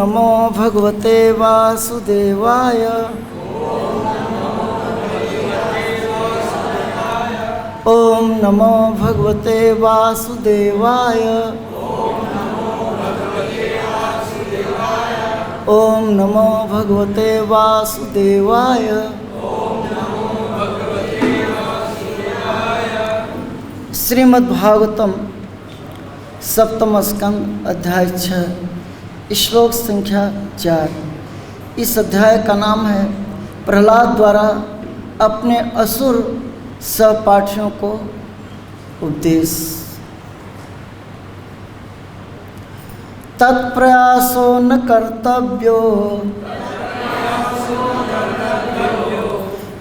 नमो भगवते वासुदेवाय। ओम नमो भगवते वासुदेवाय। ओम नमो भगवते वासुदेवाय। श्रीमद्भागवतम सप्तम स्कंद अध्याय 6 श्लोक संख्या 4। इस अध्याय का नाम है प्रहलाद द्वारा अपने असुर सहपाठियों को उपदेश। तत्प्रयासो न कर्तव्यो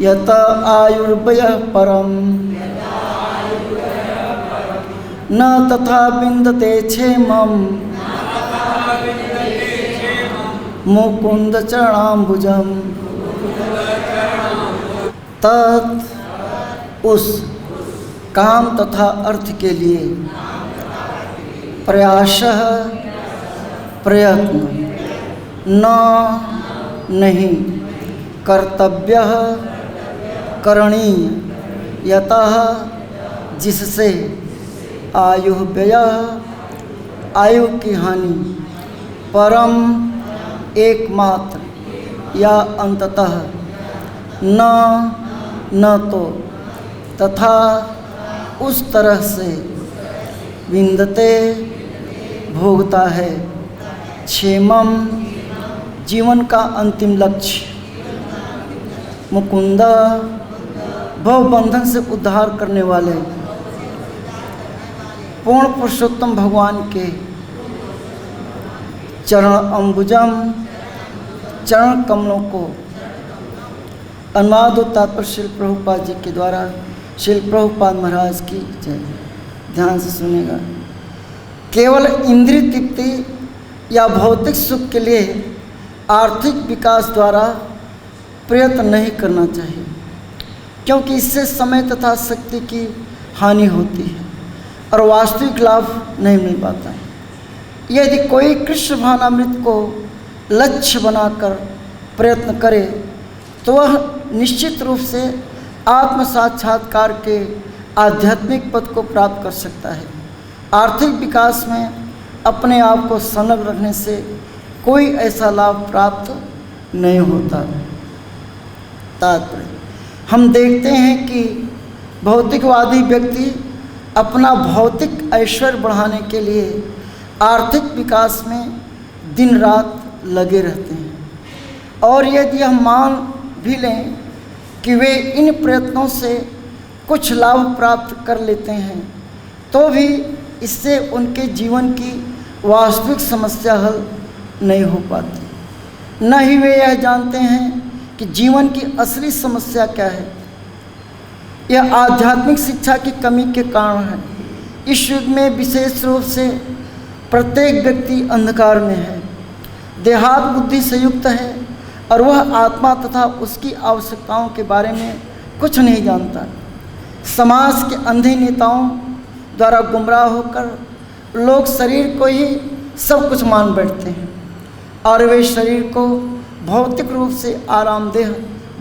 यत आयुर्भयः परम न तथा विन्दते क्षेमं मुकुंद चरणाम्बुजं। तत् उस काम तथा अर्थ के लिए प्रयासः प्रयत्न न नहीं कर्तव्यः करणीय यतः जिससे आयु व्ययः आयु की हानि परम एकमात्र या अंततः न तो तथा उस तरह से विन्दते भोगता है क्षेमम जीवन का अंतिम लक्ष्य मुकुंद भवबंधन से उद्धार करने वाले पूर्ण पुरुषोत्तम भगवान के चरण अम्बुजम चरण कमलों को अनुवाद और तात्पर्य श्री प्रभुपाद जी के द्वारा श्री प्रभुपाद महाराज की जय। ध्यान से सुनेगा। केवल इंद्रिय तृप्ति या भौतिक सुख के लिए आर्थिक विकास द्वारा प्रयत्न नहीं करना चाहिए, क्योंकि इससे समय तथा शक्ति की हानि होती है और वास्तविक लाभ नहीं मिल पाता है। यदि कोई कृष्ण भावनामृत को लक्ष्य बनाकर प्रयत्न करे तो वह निश्चित रूप से आत्म साक्षात्कार के आध्यात्मिक पद को प्राप्त कर सकता है। आर्थिक विकास में अपने आप को संलग्न रखने से कोई ऐसा लाभ प्राप्त नहीं होता। तात्पर्य हम देखते हैं कि भौतिकवादी व्यक्ति अपना भौतिक ऐश्वर्य बढ़ाने के लिए आर्थिक विकास में दिन रात लगे रहते हैं, और यदि हम मान भी लें कि वे इन प्रयत्नों से कुछ लाभ प्राप्त कर लेते हैं तो भी इससे उनके जीवन की वास्तविक समस्या हल नहीं हो पाती। न ही वे यह जानते हैं कि जीवन की असली समस्या क्या है। यह आध्यात्मिक शिक्षा की कमी के कारण है। इस युग में विशेष रूप से प्रत्येक व्यक्ति अंधकार में है, देहात बुद्धि से युक्त है और वह आत्मा तथा उसकी आवश्यकताओं के बारे में कुछ नहीं जानता। समाज के अंधे नेताओं द्वारा गुमराह होकर लोग शरीर को ही सब कुछ मान बैठते हैं और वे शरीर को भौतिक रूप से आरामदेह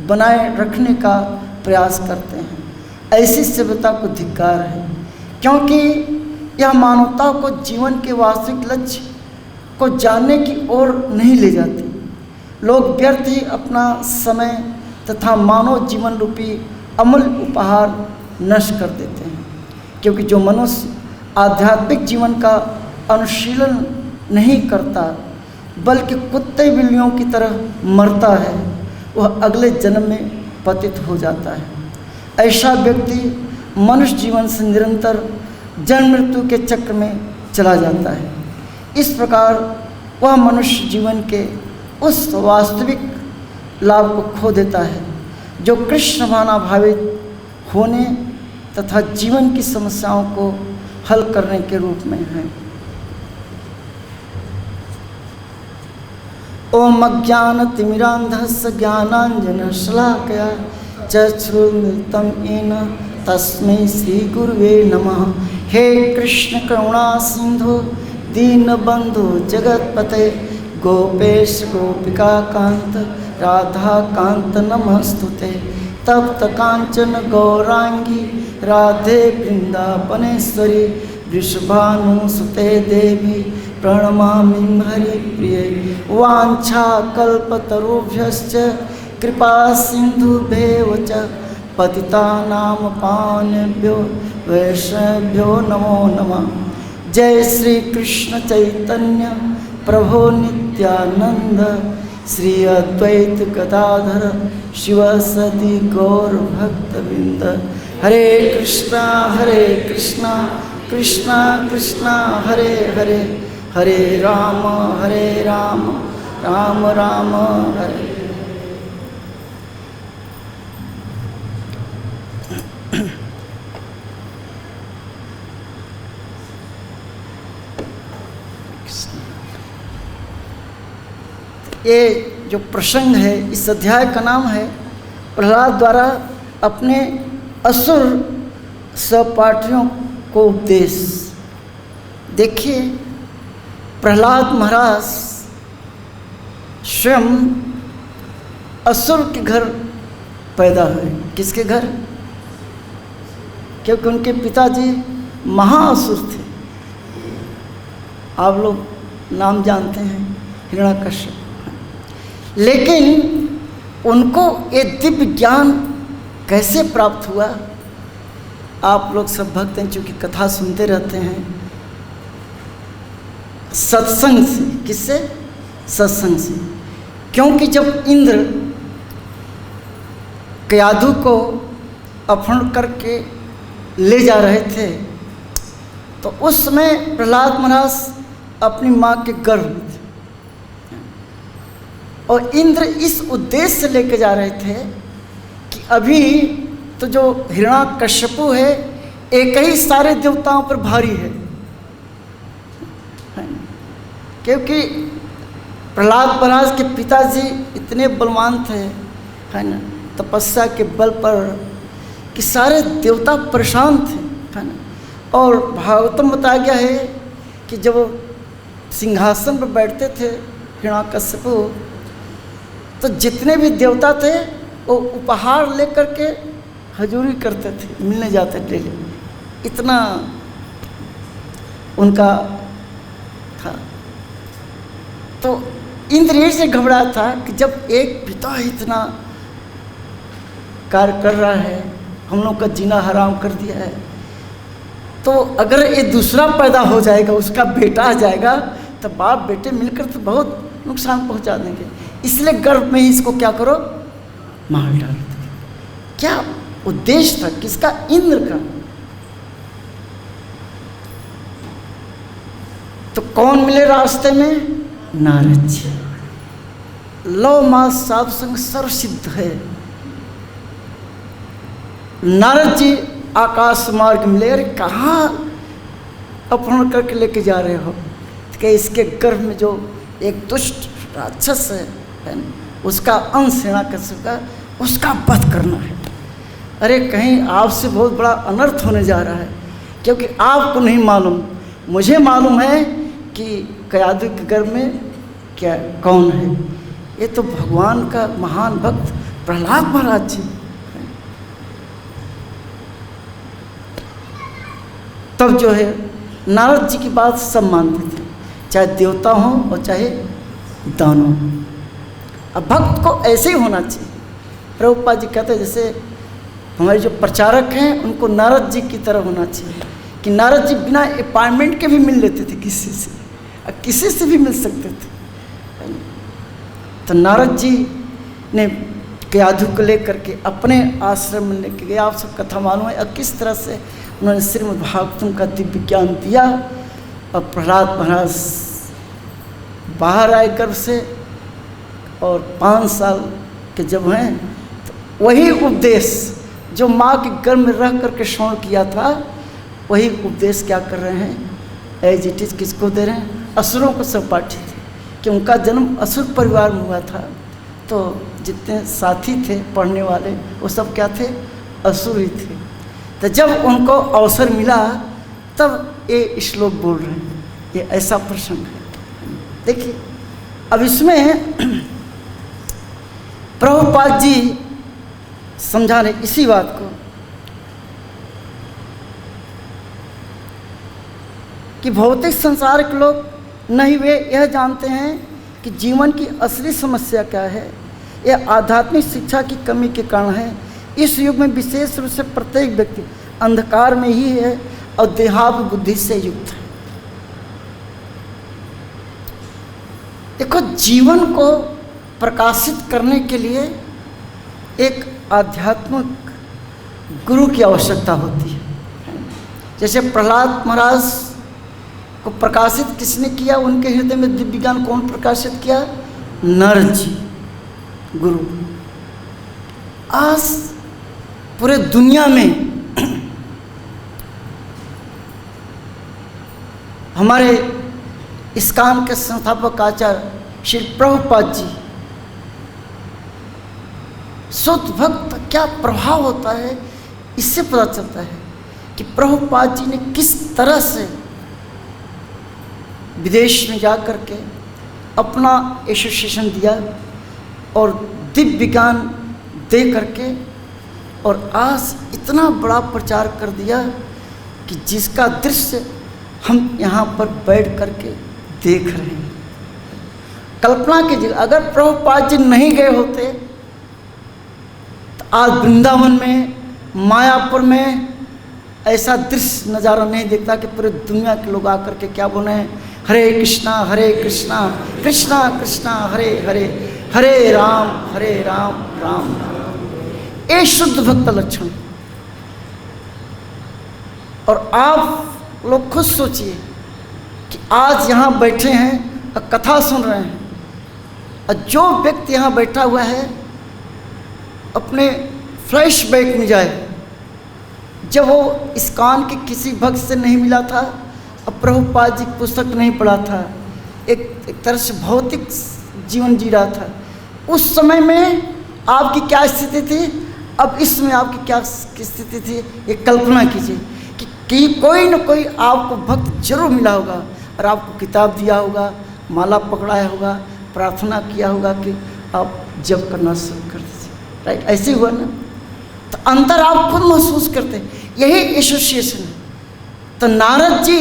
बनाए रखने का प्रयास करते हैं। ऐसी सभ्यता को धिक्कार है, क्योंकि यह मानवता को जीवन के वास्तविक लक्ष्य को जानने की ओर नहीं ले जाती। लोग व्यर्थ ही अपना समय तथा मानव जीवन रूपी अमूल्य उपहार नष्ट कर देते हैं, क्योंकि जो मनुष्य आध्यात्मिक जीवन का अनुशीलन नहीं करता बल्कि कुत्ते बिल्लियों की तरह मरता है, वह अगले जन्म में पतित हो जाता है। ऐसा व्यक्ति मनुष्य जीवन से निरंतर जन्म मृत्यु के चक्र में चला जाता है। इस प्रकार वह मनुष्य जीवन के उस वास्तविक लाभ को खो देता है जो कृष्ण भावनाभावित होने तथा जीवन की समस्याओं को हल करने के रूप में है। ओम अज्ञानतिमिरान्धस्य ज्ञानाञ्जनशलाकया चक्षुरुन्मिलितं येन तस्मै श्रीगुरुवे नमः। हे कृष्ण करुणा सिंधु दीनबंधु जगतपते गोपेश गोपिका कांत राधा कांत नमस्तुते। तप्त कांचन गौरांगी राधे वृंदावनेश्वरी वृषभानुसुते देवी प्रणमामि हरिप्रिये। वाञ्छाकल्पतरुभ्यश्च कृपा सिन्धुभ्येव च पतितानां पावनेभ्यो वैष्णवेभ्यो नमो नमः। जय श्री कृष्ण चैतन्य प्रभो नित्यानंद श्री अद्वैत गदाधर शिव सदि गौर भक्तवृंद। हरे कृष्णा कृष्णा कृष्णा हरे हरे, हरे राम राम राम हरे। ये जो प्रसंग है इस अध्याय का नाम है प्रहलाद द्वारा अपने असुर सहपाठियों को उपदेश। देखिए, प्रहलाद महाराज स्वयं असुर के घर पैदा हुए। किसके घर? क्योंकि उनके पिताजी महाअसुर थे। आप लोग नाम जानते हैं, हिरण्यकश्यप। लेकिन उनको ये दिव्य ज्ञान कैसे प्राप्त हुआ? आप लोग सब भक्त हैं, चूँकि कथा सुनते रहते हैं, सत्संग से। किससे? सत्संग से। क्योंकि जब इंद्र कयाधु को अपहरण करके ले जा रहे थे तो उस समय प्रहलाद महाराज अपनी माँ के गर्भ में थे और इंद्र इस उद्देश्य से लेके जा रहे थे कि अभी तो जो हिरण्यकश्यपु है एक ही सारे देवताओं पर भारी है। क्योंकि प्रहलाद महाराज के पिताजी इतने बलवान थे, है ना, तपस्या के बल पर कि सारे देवता परेशान थे, है ना। और भागवतम बताया गया है कि जब वो सिंहासन पर बैठते थे हिरण्यकश्यपु, तो जितने भी देवता थे वो उपहार लेकर के हजूरी करते थे, मिलने जाते डेली। इतना उनका था। तो इंद्र ये से घबराया था कि जब एक पिता इतना कार्य कर रहा है, हम लोग का जीना हराम कर दिया है, तो अगर ये दूसरा पैदा हो जाएगा, उसका बेटा आ जाएगा, तो बाप बेटे मिलकर तो बहुत नुकसान पहुंचा देंगे। इसलिए गर्भ में ही इसको क्या करो, मार डाल दो। क्या उद्देश्य था? किसका? इंद्र का। तो कौन मिले रास्ते में? नारद जी। लो मां साधु संग सर्व सिद्ध है। नारद जी आकाश मार्ग मिले। अरे कहाँ अपहरण करके लेके जा रहे हो? कि इसके गर्भ में जो एक दुष्ट राक्षस है ना, उसका अंश हिरण्यकश्यप का, उसका वध करना है। अरे कहीं आपसे बहुत बड़ा अनर्थ होने जा रहा है, क्योंकि आपको नहीं मालूम, मुझे मालूम है कि कयाधु के गर्भ में क्या कौन है। ये तो भगवान का महान भक्त प्रहलाद महाराज जी। तब जो है नारद जी की बात सब मानते थे, चाहे देवता हों और चाहे दानव। अब भक्त को ऐसे ही होना चाहिए। प्रभुपाद जी कहते हैं जैसे हमारे जो प्रचारक हैं उनको नारद जी की तरह होना चाहिए, कि नारद जी बिना अपॉइंटमेंट के भी मिल लेते थे किसी से, किसी से भी मिल सकते थे। तो नारद जी ने कयाधु को लेकर के अपने आश्रम में लेके गए। आप सब कथा मालूम है और किस तरह से उन्होंने श्रीमद् भागवतम का दिव्य ज्ञान दिया। और प्रहलाद महाराज बाहर आए गर्भ से, और 5 साल के जब हैं तो वही उपदेश जो माँ के गर्भ में रह करके श्रवण किया था, वही उपदेश क्या कर रहे हैं, एज इट इज किसको दे रहे हैं? असुरों को सहपाठी थे, कि उनका जन्म असुर परिवार में हुआ था। तो जितने साथी थे पढ़ने वाले वो सब क्या थे? असुर ही थे। तो जब उनको अवसर मिला तब ये श्लोक बोल रहे हैं। ये ऐसा प्रसंग है। देखिए अब इसमें प्रभुपाद जी समझा रहे इसी बात को कि भौतिक संसार के लोग नहीं वे यह जानते हैं कि जीवन की असली समस्या क्या है। यह आध्यात्मिक शिक्षा की कमी के कारण है। इस युग में विशेष रूप से प्रत्येक व्यक्ति अंधकार में ही है और देहाव बुद्धि से युक्त है। देखो, जीवन को प्रकाशित करने के लिए एक आध्यात्मिक गुरु की आवश्यकता होती है। जैसे प्रहलाद महाराज को प्रकाशित किसने किया? उनके हृदय में दिव्य विज्ञान कौन प्रकाशित किया? नारद जी, गुरु। आज पूरे दुनिया में हमारे इस्कान के संस्थापक आचार्य श्री प्रभुपाद जी, शुद्ध भक्त का क्या प्रभाव होता है इससे पता चलता है कि प्रभुपाद जी ने किस तरह से विदेश में जा कर के अपना एसोसिएशन दिया और दिव्य विज्ञान दे करके, और आज इतना बड़ा प्रचार कर दिया कि जिसका दृश्य हम यहाँ पर बैठ करके देख रहे हैं। कल्पना कीजिए, अगर प्रभुपाद जी नहीं गए होते तो आज वृंदावन में, मायापुर में ऐसा दृश्य नज़ारा नहीं देखता कि पूरे दुनिया के लोग आकर के क्या बोले हैं, हरे कृष्णा कृष्णा कृष्णा हरे हरे, हरे राम राम राम। ये शुद्ध भक्त लक्षण। और आप लोग खुद सोचिए कि आज यहाँ बैठे हैं और कथा सुन रहे हैं, और जो व्यक्ति यहाँ बैठा हुआ है अपने फ्लैशबैक में जाए, जब वो इस्कान के किसी भक्त से नहीं मिला था और प्रभुपाद जी की पुस्तक नहीं पढ़ा था, एक तरह से भौतिक जीवन जी रहा था, उस समय में आपकी क्या स्थिति थी, अब इसमें आपकी क्या स्थिति थी, ये कल्पना कीजिए कि कोई न कोई आपको भक्त जरूर मिला होगा और आपको किताब दिया होगा, माला पकड़ाया होगा, प्रार्थना किया होगा कि आप जप करना शुरू कर दीजिए। राइट, ऐसे हुआ ना? तो अंतर आप खुद महसूस करते हैं, यही एसोसिएशन है। तो नारद जी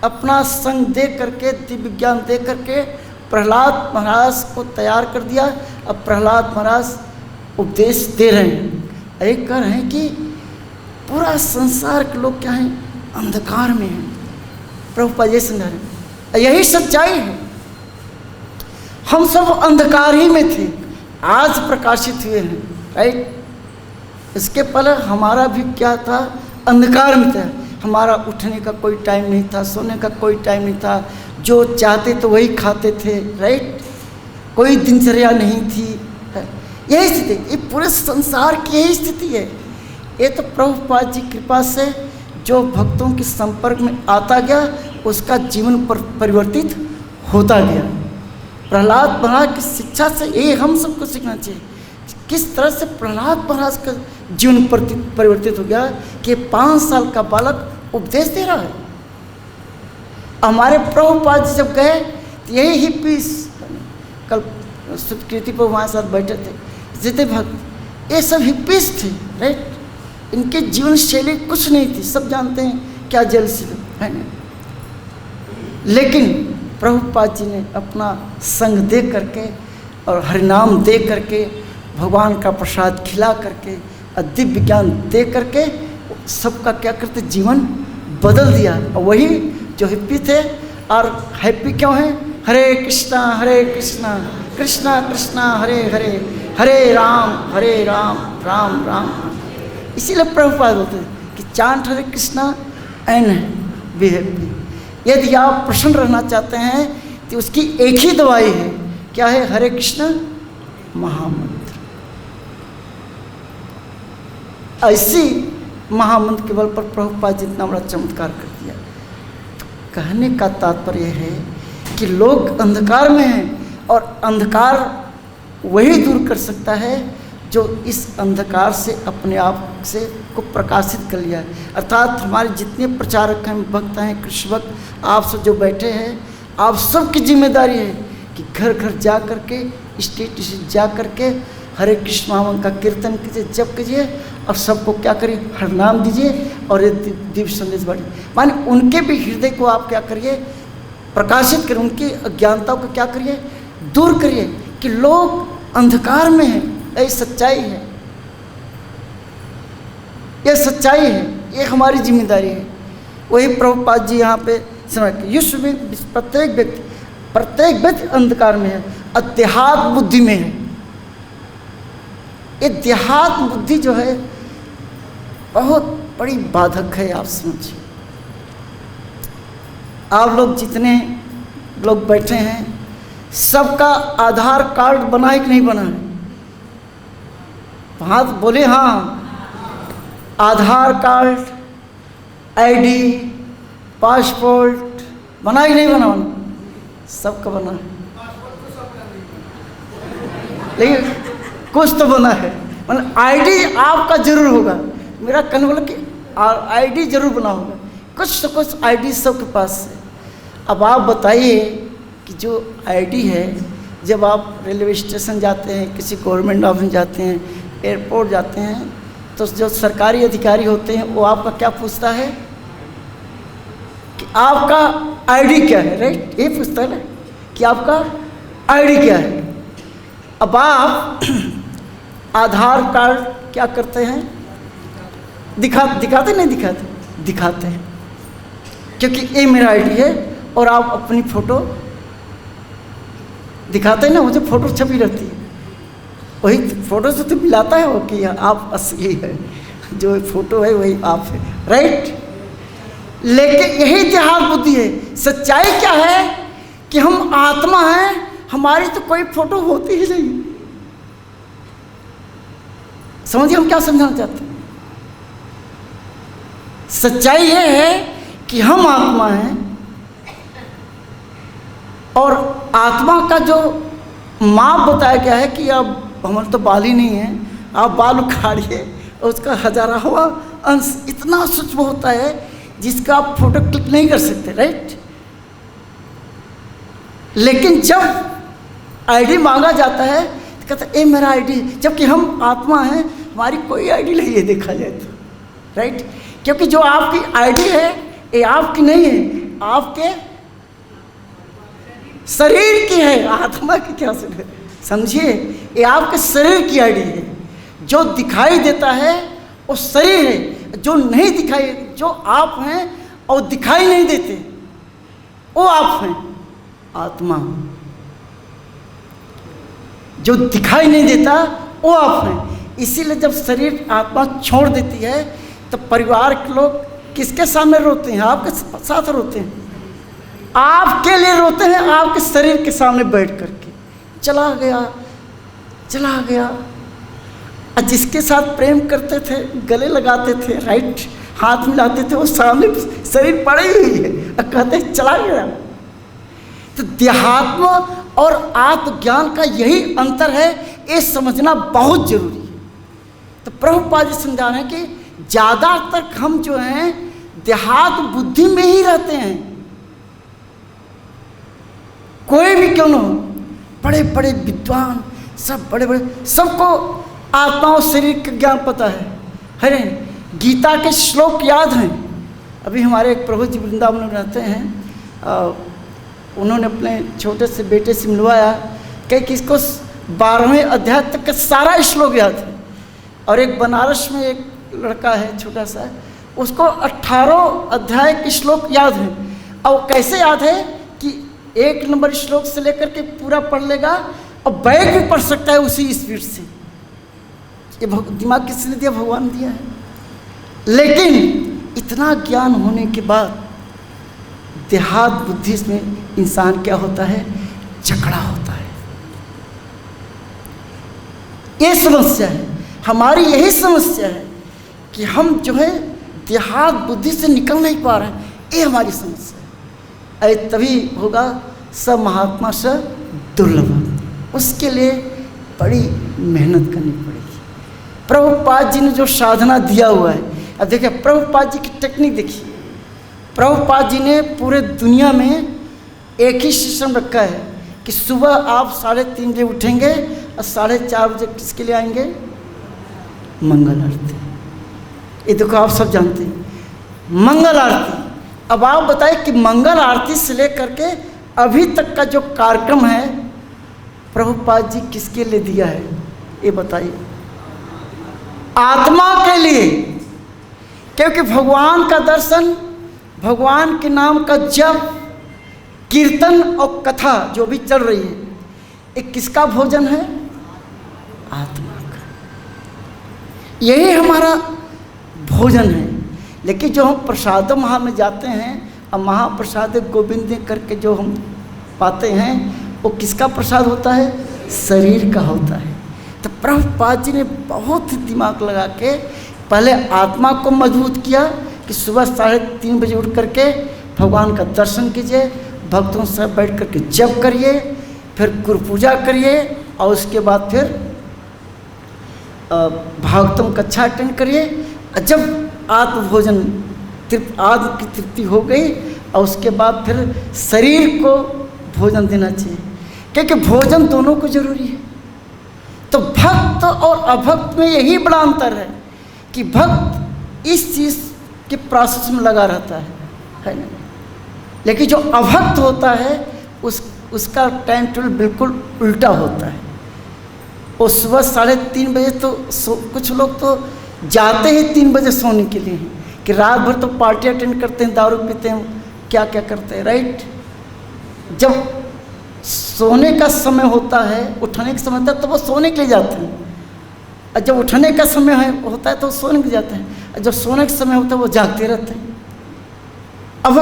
अपना संग दे करके, दिव्य ज्ञान दे करके प्रहलाद महाराज को तैयार कर दिया। अब प्रहलाद महाराज उपदेश दे रहे हैं, एक कह रहे हैं कि पूरा संसार के लोग क्या हैं, अंधकार में हैं। प्रभुपाद जी समझा रहे हैं, यही सच्चाई है। हम सब अंधकार ही में थे, आज प्रकाशित हुए हैं। राइट, इसके पहले हमारा भी क्या था, अंधकार में था। हमारा उठने का कोई टाइम नहीं था, सोने का कोई टाइम नहीं था, जो चाहते तो वही खाते थे। राइट, कोई दिनचर्या नहीं थी। यही स्थिति, ये पूरे संसार की यही स्थिति है। ये तो प्रभुपाद जी कृपा से जो भक्तों के संपर्क में आता गया, उसका जीवन पर परिवर्तित होता गया। प्रहलाद महाराज की शिक्षा से ये हम सबको सीखना चाहिए, किस तरह से प्रहलाद महाराज का जीवन परिवर्तित हो गया कि 5 साल का बालक उपदेश दे रहा है। हमारे प्रभुपाद जी जब गए तो यही हिप्पीस, कल सुकृति पर हमारे साथ बैठे थे जितने भक्त, ये सब हिप्पीस थे। राइट, इनके जीवन शैली कुछ नहीं थी, सब जानते हैं क्या जल से है ना। लेकिन प्रभुपाद जी ने अपना संग दे करके और हरिनाम दे करके, भगवान का प्रसाद खिला करके और दिव्य ज्ञान दे करके सबका क्या करते, जीवन बदल दिया। और वही जो हिप्पी थे, और हैप्पी क्यों हैं, हरे कृष्णा कृष्णा कृष्णा हरे हरे, हरे राम राम राम। इसीलिए प्रभुपाद बोलते हैं कि chant Hare Krishna and be happy. यदि आप प्रसन्न रहना चाहते हैं तो उसकी एक ही दवाई है, क्या है, हरे कृष्ण महामंत्र। ऐसी महामंत्र के बल पर प्रभुपाद जी इतना बड़ा चमत्कार कर दिया। तो कहने का तात्पर्य है कि लोग अंधकार में हैं, और अंधकार वही दूर कर सकता है जो इस अंधकार से अपने आप से को प्रकाशित कर लिया है। अर्थात हमारे जितने प्रचारक हैं, भक्त हैं, कृष्ण भक्त, आप सब जो बैठे हैं, आप सबकी जिम्मेदारी है कि घर घर जा करके, स्टेट स्टेट जा करके हरे कृष्ण महामंत्र का कीर्तन कीजिए, जप कीजिए और सबको क्या करिए, हर नाम दीजिए और ये दिव्य संदेश बांटिए। माने उनके भी हृदय को आप क्या करिए, प्रकाशित करिए, उनकी अज्ञानताओं को क्या करिए, दूर करिए कि लोग अंधकार में हैं। ये सच्चाई है, ये सच्चाई है, ये हमारी जिम्मेदारी है। वही प्रभुपाद जी यहाँ पे विश्व में प्रत्येक व्यक्ति अंधकार में है, अध्यात्म बुद्धि में है। ये देहात्म बुद्धि जो है बहुत बड़ी बाधक है। आप समझिए, आप लोग जितने लोग बैठे हैं सबका आधार कार्ड बना है कि नहीं बना है? हाथ बोले हाँ। आधार कार्ड, आईडी, पासपोर्ट बना ही नहीं बना? सबका बना है, लेकिन कुछ तो बना है। मतलब आईडी आपका जरूर होगा। मेरा कहने वाला कि आईडी जरूर बना होगा, कुछ तो कुछ आईडी सबके पास है। अब आप बताइए कि जो आईडी है, जब आप रेलवे स्टेशन जाते हैं, किसी गवर्नमेंट ऑफिस जाते हैं, एयरपोर्ट जाते हैं, तो जो सरकारी अधिकारी होते हैं वो आपका क्या पूछता है कि आपका आईडी क्या है, राइट? ये पूछता है ना कि आपका आईडी क्या है। अब आप आधार कार्ड क्या करते हैं, दिखाते नहीं दिखाते हैं, क्योंकि ये मेरा आईडी है। और आप अपनी फ़ोटो दिखाते हैं ना, वो जो फ़ोटो छपी रहती है, वही फ़ोटो से तो मिलाता है वो कि आप असली है, जो फ़ोटो है वही आप है, राइट? लेकिन यही देहात बुद्धि है। सच्चाई क्या है कि हम आत्मा हैं, हमारी तो कोई फ़ोटो होती ही नहीं। समझिए हम क्या समझाना चाहते हैं। सच्चाई ये है कि हम आत्मा हैं और आत्मा का जो माप बताया गया है कि अब हमारे तो बाल ही नहीं है, आप बाल उखाड़िए और उसका हजारावा अंश इतना सूक्ष्म होता है जिसका आप फोटो क्लिक नहीं कर सकते, राइट? लेकिन जब आईडी मांगा जाता है तो कहता है ये मेरा आईडी, जबकि हम आत्मा हैं, हमारी कोई आईडी नहीं है देखा जाए तो, राइट? क्योंकि जो आपकी आईडी है ये आपकी नहीं है, आपके शरीर की है, आत्मा की क्या समझिए। ये आपके शरीर की आईडी है। जो दिखाई देता है वो शरीर है, जो नहीं दिखाई, जो आप हैं और दिखाई नहीं देते वो आप हैं, आत्मा। जो दिखाई नहीं देता वो आप हैं। इसीलिए जब शरीर आत्मा छोड़ देती है तो परिवार के लोग किसके सामने रोते हैं? आपके साथ रोते हैं, आपके लिए रोते हैं, आपके शरीर के सामने बैठ करके। चला गया। और जिसके साथ प्रेम करते थे, गले लगाते थे, राइट, हाथ मिलाते थे, वो सामने शरीर पड़ी हुई है और कहते हैं चला गया। तो देहात्म और आत्मज्ञान का यही अंतर है, ये समझना बहुत जरूरी है। तो प्रभुपाद जी समझा रहे हैं कि ज़्यादातर हम जो हैं देहात बुद्धि में ही रहते हैं। कोई भी क्यों न हो, बड़े बड़े विद्वान, सब बड़े बड़े, सबको आत्मा और शरीर का ज्ञान पता है। गीता के श्लोक याद हैं। अभी हमारे एक प्रभु जी वृंदावन में रहते हैं, उन्होंने अपने छोटे से बेटे से मिलवाया कि किसको 12वें अध्याय तक का सारा श्लोक याद है। और एक बनारस में एक लड़का है छोटा सा, उसको 18 अध्याय के श्लोक याद है। और कैसे याद है कि 1 नंबर श्लोक से लेकर के पूरा पढ़ लेगा और बैग भी पढ़ सकता है उसी स्पीड से। ये दिमाग किसने दिया? भगवान दिया है। लेकिन इतना ज्ञान होने के बाद देहात बुद्धि में इंसान क्या होता है? जकड़ा होता है। ये समस्या है हमारी, यही समस्या है कि हम जो है देहात बुद्धि से निकल नहीं पा रहे हैं। ये हमारी समस्या है। अरे तभी होगा सब महात्मा से दुर्लभ। उसके लिए बड़ी मेहनत करनी पड़ेगी। प्रभुपाद जी ने जो साधना दिया हुआ है, अब देखिए प्रभुपाद जी की टेक्निक देखिए। प्रभुपाद जी ने पूरे दुनिया में एक ही सिस्टम रखा है कि सुबह आप 3:30 बजे उठेंगे और 4:30 बजे किसके लिए आएंगे? मंगल आरती। ये देखो आप सब जानते हैं मंगल आरती। अब आप बताइए कि मंगल आरती से लेकर के अभी तक का जो कार्यक्रम है प्रभुपाद जी किसके लिए दिया है? ये बताइए। आत्मा के लिए, क्योंकि भगवान का दर्शन, भगवान के नाम का जप, कीर्तन और कथा जो भी चल रही है, ये किसका भोजन है? आत्मा का। यही हमारा भोजन है। लेकिन जो हम प्रसाद महा में जाते हैं और महाप्रसाद गोविंद करके जो हम पाते हैं, वो किसका प्रसाद होता है? शरीर का होता है। तो प्रभुपाद जी ने बहुत ही दिमाग लगा के पहले आत्मा को मजबूत किया कि सुबह 3:30 बजे उठ करके भगवान का दर्शन कीजिए, भक्तों से बैठ करके जप करिए, फिर गुरु पूजा करिए और उसके बाद फिर भागवतम कक्षा अटेंड करिए। जब आत्म भोजन आत्म की तृप्ति हो गई और उसके बाद फिर शरीर को भोजन देना चाहिए, क्योंकि भोजन दोनों को जरूरी है। तो भक्त और अभक्त में यही बड़ा अंतर है कि भक्त इस चीज़ के प्रोसेस में लगा रहता है ना, लेकिन जो अभक्त होता है उसका टाइम टेबल बिल्कुल उल्टा होता है। वो सुबह 3:30 बजे तो कुछ लोग तो जाते ही 3 बजे सोने के लिए हैं कि रात भर तो पार्टी अटेंड करते हैं, दारू पीते हैं, क्या क्या करते हैं, राइट। जब सोने का समय होता है, उठने का समय होता है, तो वो सोने के लिए जाते हैं। और जब उठने का समय होता है तो सोने के लिए जाते हैं, और जब सोने का समय होता है वो जागते रहते हैं। अब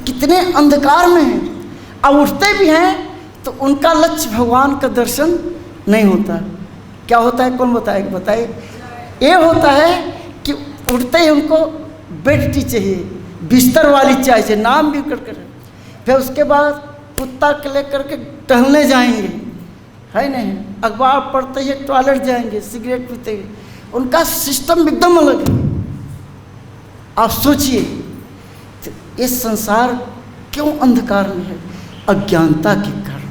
कितने अंधकार में हैं, अब उठते भी हैं तो उनका लक्ष्य भगवान का दर्शन नहीं होता। क्या होता है? कौन बताए? ये होता है कि उठते ही उनको बेड टी चाहिए, बिस्तर वाली चाहिए, नाम भी कर कर। फिर उसके बाद कुत्ता के लेकर के टहलने जाएंगे, है नहीं, अखबार पढ़ते ही टॉयलेट जाएंगे, सिगरेट पीते ही। उनका सिस्टम एकदम अलग है। आप सोचिए ये संसार क्यों अंधकार में है? अज्ञानता के कारण,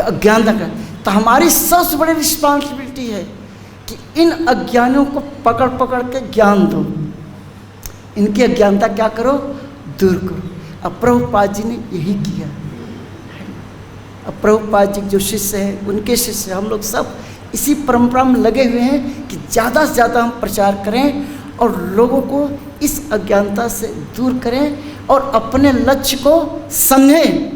अज्ञानता का। तो हमारी सबसे बड़ी रिस्पॉन्सिबिलिटी है कि इन अज्ञानियों को पकड़ पकड़ के ज्ञान दो, इनकी अज्ञानता क्या करो? दूर करो। अब प्रभुपाद जी ने यही किया। अब प्रभुपाद जी जो शिष्य हैं, उनके शिष्य हम लोग सब इसी परंपरा में लगे हुए हैं कि ज़्यादा से ज़्यादा हम प्रचार करें और लोगों को इस अज्ञानता से दूर करें और अपने लक्ष्य को समझें।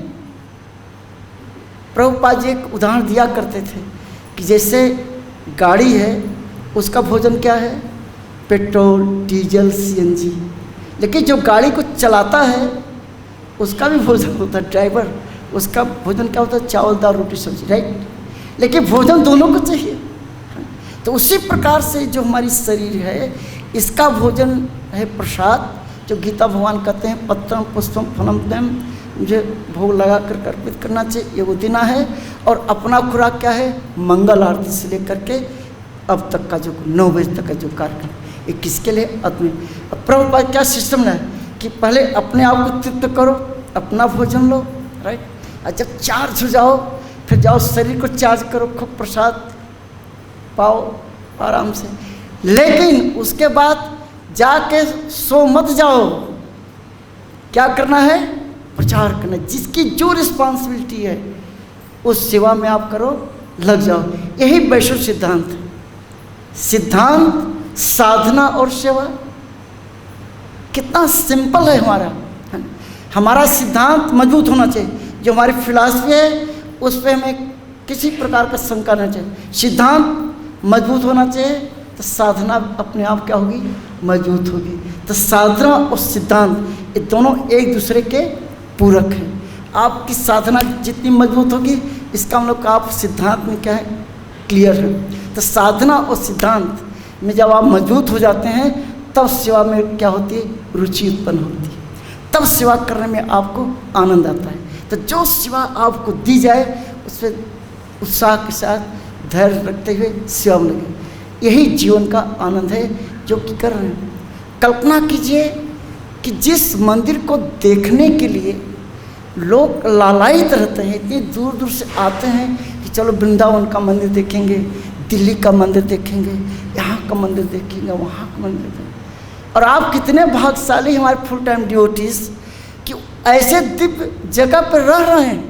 प्रभुपाद जी एक उदाहरण दिया करते थे कि जैसे गाड़ी है, उसका भोजन क्या है? Petrol, diesel, CNG. लेकिन जो गाड़ी को चलाता है उसका भी भोजन होता है, ड्राइवर, उसका भोजन क्या होता है? चावल, दाल, रोटी, सब्जी, राइट। लेकिन भोजन दोनों को चाहिए। तो उसी प्रकार से जो हमारी शरीर है, इसका भोजन है प्रसाद, जो गीता भगवान कहते हैं पत्रम पुष्पम फलम तम, मुझे भोग लगा कर अर्पित करना चाहिए, ये वो देना है। और अपना खुराक क्या है? मंगल आरती से लेकर के अब तक का जो 9 बजे तक का जो कार्यक्रम, ये किसके लिए? आदमी। अब प्रभुपाद क्या सिस्टम है कि पहले अपने आप को तृप्त करो, अपना भोजन लो, राइट। और जब चार्ज हो जाओ फिर जाओ शरीर को चार्ज करो, खूब प्रसाद पाओ आराम से। लेकिन उसके बाद जाके सो मत जाओ। क्या करना है? प्रचार करना। जिसकी जो रिस्पॉन्सिबिलिटी है उस सेवा में आप करो, लग जाओ। यही वैष्णव सिद्धांत है। सिद्धांत, साधना और सेवा कितना सिंपल है हमारा। हमारा सिद्धांत मजबूत होना चाहिए। जो हमारी फिलॉसफी है उस पर हमें किसी प्रकार का शंका नहीं चाहिए। सिद्धांत मजबूत होना चाहिए तो साधना अपने आप क्या होगी? मजबूत होगी। तो साधना और सिद्धांत ये दोनों एक दूसरे के पूरक हैं। आपकी साधना जितनी मजबूत होगी, इसका हम लोग का आप सिद्धांत में क्या है? क्लियर है। तो साधना और सिद्धांत में जब आप मजबूत हो जाते हैं तब सेवा में क्या होती है? रुचि उत्पन्न होती है। तब सेवा करने में आपको आनंद आता है। तो जो सेवा आपको दी जाए उस पर उत्साह के साथ धैर्य रखते हुए सेवा में लगे। यही जीवन का आनंद है जो कि कर रहे हैं। कल्पना कीजिए कि जिस मंदिर को देखने के लिए लोग लालायित रहते हैं, इतनी दूर दूर से आते हैं कि चलो वृंदावन का मंदिर देखेंगे, दिल्ली का मंदिर देखेंगे, यहाँ का मंदिर देखेंगे, वहाँ का मंदिर देखेंगे। और आप कितने भाग्यशाली हमारे फुल टाइम डिवोटीज कि ऐसे दिव्य जगह पर रह रहे हैं।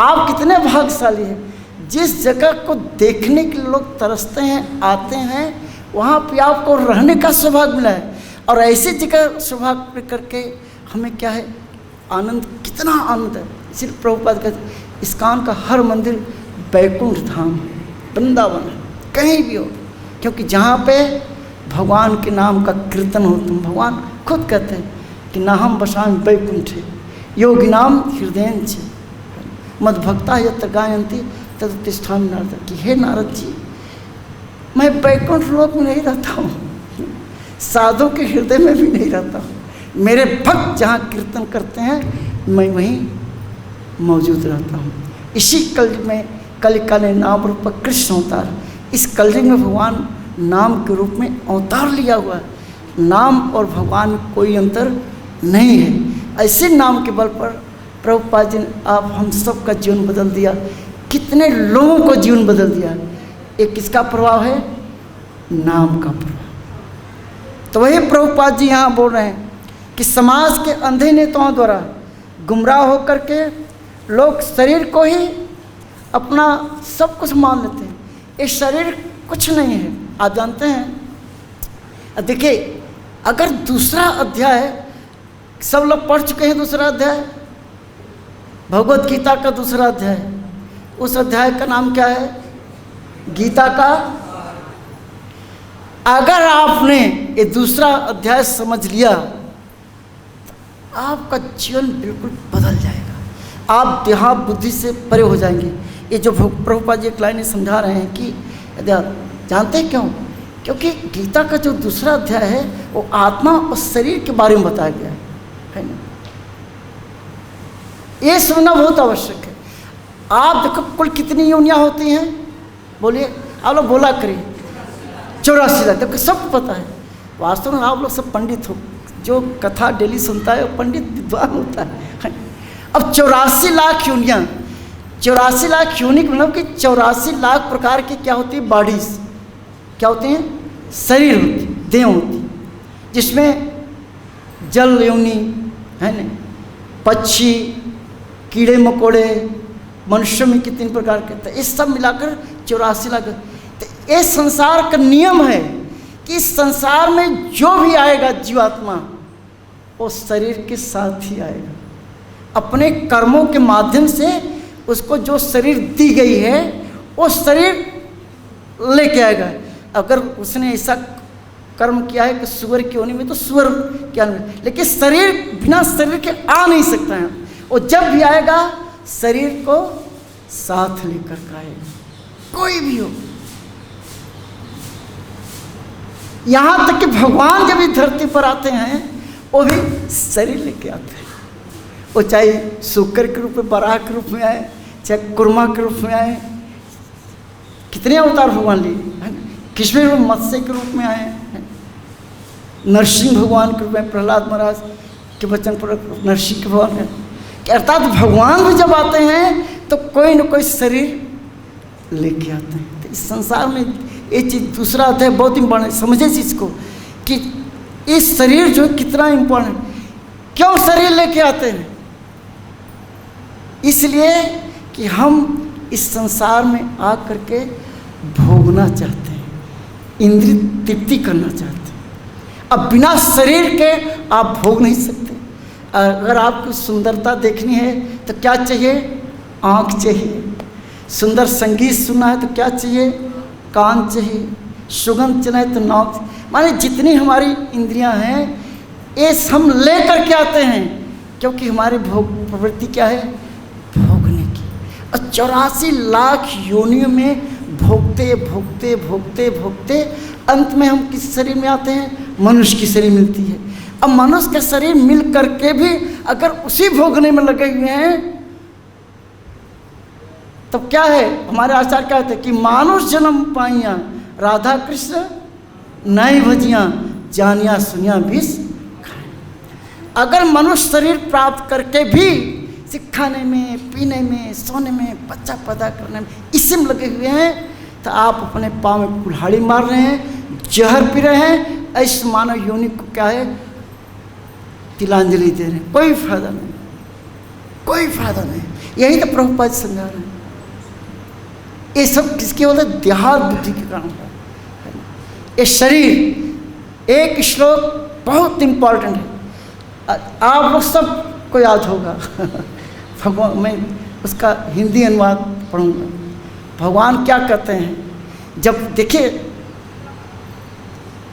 आप कितने भाग्यशाली हैं, जिस जगह को देखने के लिए लोग तरसते हैं, आते हैं, वहाँ पे आपको रहने का सौभाग्य मिला है। और ऐसी जगह सौभाग्य करके हमें क्या है, आनंद, कितना आनंद है। इसलिए प्रभुपाद कहते हैं इस्कॉन का हर मंदिर बैकुंठ धाम है, वृंदावन है, कहीं भी हो, क्योंकि जहाँ पे भगवान के नाम का कीर्तन हो, तुम भगवान खुद कहते हैं कि नाहम बसाम बैकुंठ है योगी नाम हृदय छे मद भक्ता यत्र गायंती तद तिष्ठामि नारद, कि हे नारद जी, मैं बैकुंठ लोक में नहीं रहता हूँ, साधु के हृदय में भी नहीं रहता हूँ, मेरे भक्त जहाँ कीर्तन करते हैं मैं वहीं मौजूद रहता हूँ। इसी कलयुग में कलिका ने नाम रूप कृष्ण अवतार, इस कलयुग में भगवान नाम के रूप में अवतार लिया हुआ है। नाम और भगवान में कोई अंतर नहीं है। ऐसे नाम के बल पर प्रभुपाद जी ने आप हम सब का जीवन बदल दिया, कितने लोगों को जीवन बदल दिया। एक किसका प्रभाव है, नाम का प्रभाव। तो वही प्रभुपाद जी यहाँ बोल रहे हैं कि समाज के अंधे नेताओं द्वारा गुमराह होकर के लोग शरीर को ही अपना सब कुछ मान लेते हैं। ये शरीर कुछ नहीं है, आप जानते हैं। देखिए, अगर दूसरा अध्याय सब लोग पढ़ चुके हैं, दूसरा अध्याय भगवत गीता का दूसरा अध्याय, उस अध्याय का नाम क्या है, गीता का। अगर आपने ये दूसरा अध्याय समझ लिया तो आपका जीवन बिल्कुल बदल जाएगा, आप देहा बुद्धि से परे हो जाएंगे। ये जो प्रभुपाद जी एक लाइन समझा रहे हैं कि जानते हैं क्यों, क्योंकि गीता का जो दूसरा अध्याय है वो आत्मा और शरीर के बारे में बताया गया है ना। ये सुनना बहुत आवश्यक है। आप देखो कुल कितनी योनियाँ होती हैं, बोलिए, आप लोग बोला करिए। 84 लाख, देखो सब पता है। वास्तव में आप लोग सब पंडित हो, जो कथा डेली सुनता है वो पंडित विद्वान होता है। अब 84 लाख योनियाँ, 84 लाख योनि मतलब कि 84 लाख प्रकार की क्या होती है, बॉडीज क्या होती हैं, शरीर होती, देह होती, जिसमें जल योनि है न, पक्षी, कीड़े मकोड़े, मनुष्य में कितने प्रकार के, तो ये सब मिलाकर 84 लाख। तो ये संसार का नियम है कि इस संसार में जो भी आएगा जीवात्मा वो शरीर के साथ ही आएगा। अपने कर्मों के माध्यम से उसको जो शरीर दी गई है वो शरीर लेके आएगा। अगर उसने ऐसा कर्म किया है कि सुअर की होने में तो सुअर क्या नहीं, लेकिन शरीर बिना शरीर के आ नहीं सकता है। वो जब भी आएगा शरीर को साथ लेकर के आएगा, कोई भी हो। यहाँ तक कि भगवान जब भी धरती पर आते हैं वो भी शरीर लेके आते हैं। वो चाहे शुक्र के रूप में, बराह के रूप में आए, चाहे कुर्मा के रूप में आए, कितने अवतार भगवान लिए है। किसमें रूप, मत्स्य के रूप में आए, नरसिंह भगवान के रूप में, प्रहलाद महाराज के वचन पर नरसिंह के भगवान है। अर्थात भगवान भी जब आते हैं तो कोई न कोई शरीर लेके आते हैं। तो इस संसार में ये चीज़ दूसरा आता है, बहुत इंपॉर्टेंट समझे चीज़ को कि इस शरीर जो कितना इंपॉर्टेंट, क्यों शरीर लेके आते हैं, इसलिए कि हम इस संसार में आ करके भोगना चाहते हैं, इंद्रिय तृप्ति करना चाहते हैं। अब बिना शरीर के आप भोग नहीं सकते। अगर आपको सुंदरता देखनी है तो क्या चाहिए, आँख चाहिए। सुंदर संगीत सुनना है तो क्या चाहिए, कान चाहिए। सुगंध चलाए तो नाक, माने जितनी हमारी इंद्रियां हैं ये हम ले करके आते हैं, क्योंकि हमारी भोग प्रवृत्ति क्या है, भोगने की। और 84 लाख योनियों में भोगते भोगते भोगते भोगते अंत में हम किस शरीर में आते हैं, मनुष्य की शरीर मिलती है। अब मनुष्य का शरीर मिल करके भी अगर उसी भोगने में लगे हुए हैं तो क्या है, हमारे आचार्य कहते हैं कि मानुष जन्म पाइया राधा कृष्ण नहीं भजिया जानिया सुनिया विष। अगर मनुष्य शरीर प्राप्त करके भी खाने में, पीने में, सोने में, बच्चा पैदा करने में इसी में लगे हुए हैं, तो आप अपने पाँव में कुल्हाड़ी मार रहे हैं, जहर पी रहे हैं, ऐसे मानव योनि को क्या है तिलांजलि दे रहे हैं। कोई फायदा नहीं, कोई फायदा नहीं। यही तो प्रभुपाद समझा रहे हैं। ये सब किसके होता है? देहात बुद्धि के कारण है। ये शरीर, एक श्लोक बहुत इम्पोर्टेंट है, आप लोग सबको याद होगा। भगवान, मैं उसका हिंदी अनुवाद पढ़ूंगा। भगवान क्या कहते हैं? जब देखिए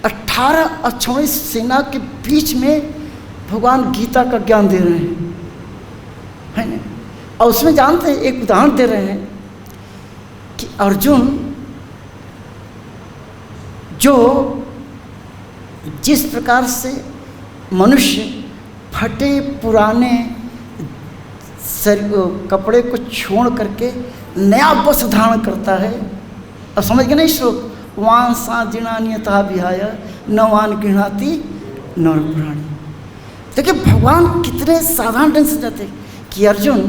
18 अक्षौहिणी सेना के बीच में भगवान गीता का ज्ञान दे रहे हैं, है ना? और उसमें जानते हैं, एक उदाहरण दे रहे हैं कि अर्जुन जो जिस प्रकार से मनुष्य फटे पुराने कपड़े को छोड़ करके नया वस्त्र धारण करता है। अब समझ गए नहीं श्लोक? वान सा जिणान्यथा विहाय नवान गृह्णाति नर प्राणी। देखिए भगवान कितने साधारण ढंग से जाते कि अर्जुन